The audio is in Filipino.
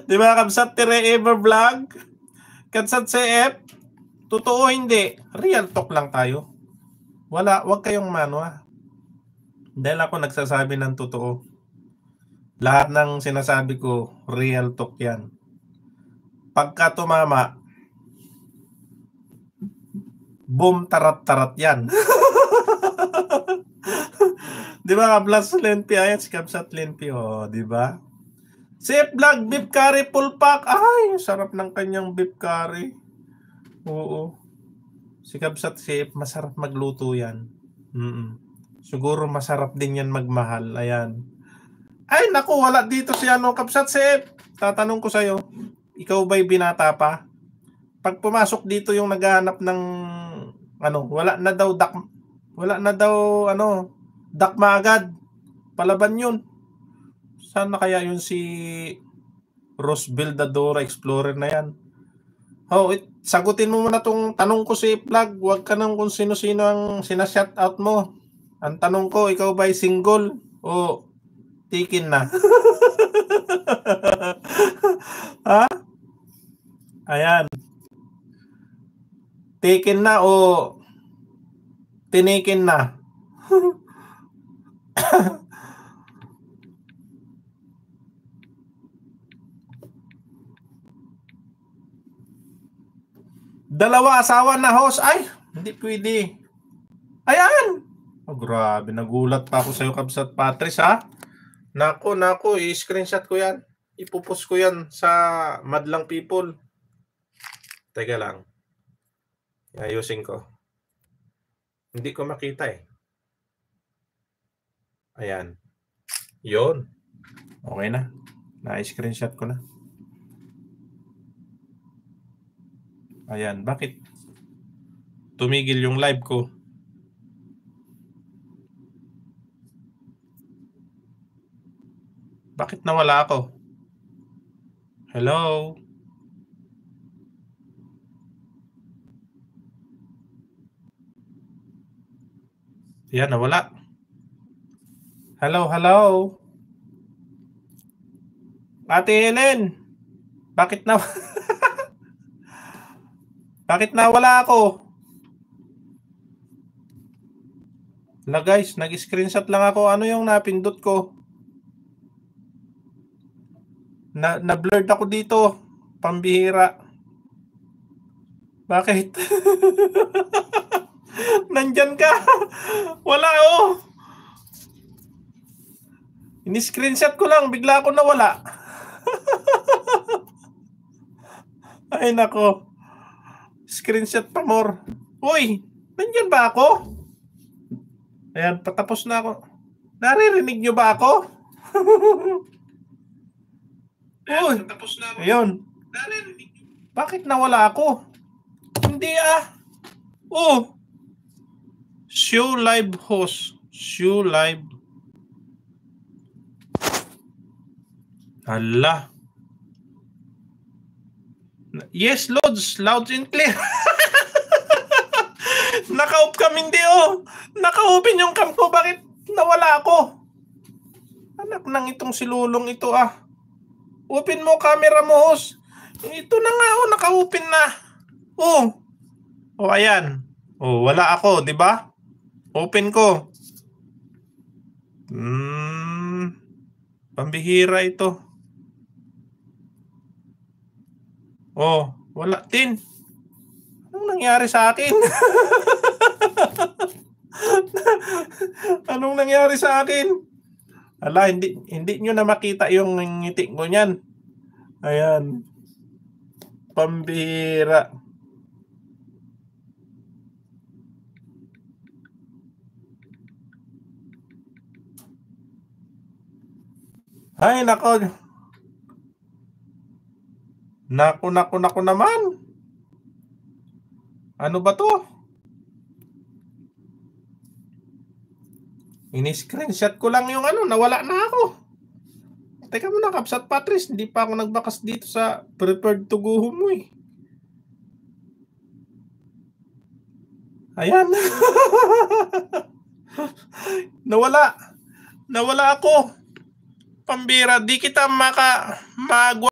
Di ba, Kabsat Tire Ever Vlog? Kansat CF? Totoo hindi. Real talk lang tayo. Wag kayong manwa. Dahil ako nagsasabi ng totoo. Lahat ng sinasabi ko, real talk yan. Pagka tumama, boom, tarat-tarat yan. Di ba, Kablas Lenpi? Ayan, si Kabsat Lenpi. O, di ba? Safe Vlog, beef curry full pack. Ay, sarap ng kanyang beef curry. Oo. Si Kabsat Safe, masarap magluto yan. Siguro masarap din yan magmahal. Ayan. Ay, naku, wala dito si Kabsat Safe. Tatanong ko sa'yo, ikaw ba'y binata pa? Pag pumasok dito yung naghahanap ng wala na daw dakma agad. Palaban yun. Sana kaya yun si Roseville Dadora Explorer na yan. Sagutin mo muna tong tanong ko si Vlog. Huwag ka nang kung sino-sino ang sinashoutout mo. Ang tanong ko, ikaw ba'y single o tikin na? Ha? Ayan. Tikin na o tinikin na? Dalawa asawa na host. Ay, hindi pwede. Ayan. Oh, grabe, nagulat pa ako sa'yo, Kabsat Patrice, ha? Nako, i-screenshot ko yan. Ipupost ko yan sa Madlang People. Teka lang. Ayusin ko. Hindi ko makita eh. Ayan. Yun. Okay na. Na-screenshot ko na. Ayan. Bakit tumigil yung live ko? Bakit nawala ako? Hello? Yan, nawala. Hello? Ate Helen, bakit bakit nawala ako? Guys, nag-screenshot lang ako. Ano yung napindot ko? Na-blurred ako dito. Pambihira. Bakit? Nandyan ka. Wala oh. Ini-screenshot ko lang. Bigla ako nawala. Ay nako. Screenshot pa more. Uy, nandyan ba ako? Ayan, patapos na ako. Naririnig nyo ba ako? Uy, patapos na ako. Ayun. Bakit nawala ako? Hindi ah. Oh. Show live host. Show live. Hala. Yes, Lods. Loud and clear. Naka-off kami hindi oh. Naka-open yung cam ko. Bakit nawala ako? Anak nang itong silulong ito ah. Open mo camera mo host. Ito na nga oh. Naka-open na. Oh. Oh ayan. Oh wala ako. Diba? Open ko. Pambihira ito. Oh, wala din. Anong nangyari sa akin? Anong nangyari sa akin? Ala, hindi nyo na makita yung ngiti ko niyan. Ayan. Pambihira. Ay, nako. Nako naman. Ano ba to? Ini-screenshot ko lang yung nawala na ako. Teka muna, Kabsat Patrice, hindi pa ako nagbakas dito sa preferred to go home mo eh. Ayan. Nawala ako. Pambira, di kita